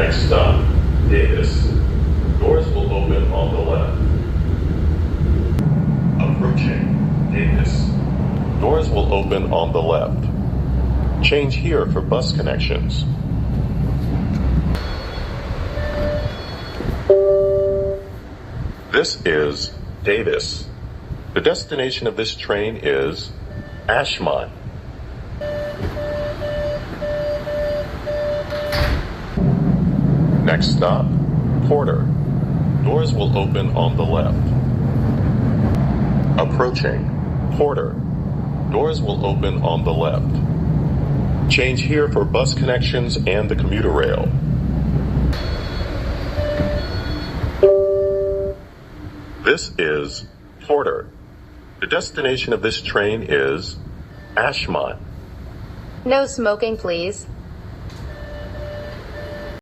Next stop, Davis. Doors will open on the left. Approaching Davis. Doors will open on the left. Change here for bus connections. This is Davis. The destination of this train is Ashmont. Next stop, Porter. Doors will open on the left. Approaching Porter. Doors will open on the left. Change here for bus connections and the commuter rail. This is Porter. The destination of this train is Ashmont. No smoking, please.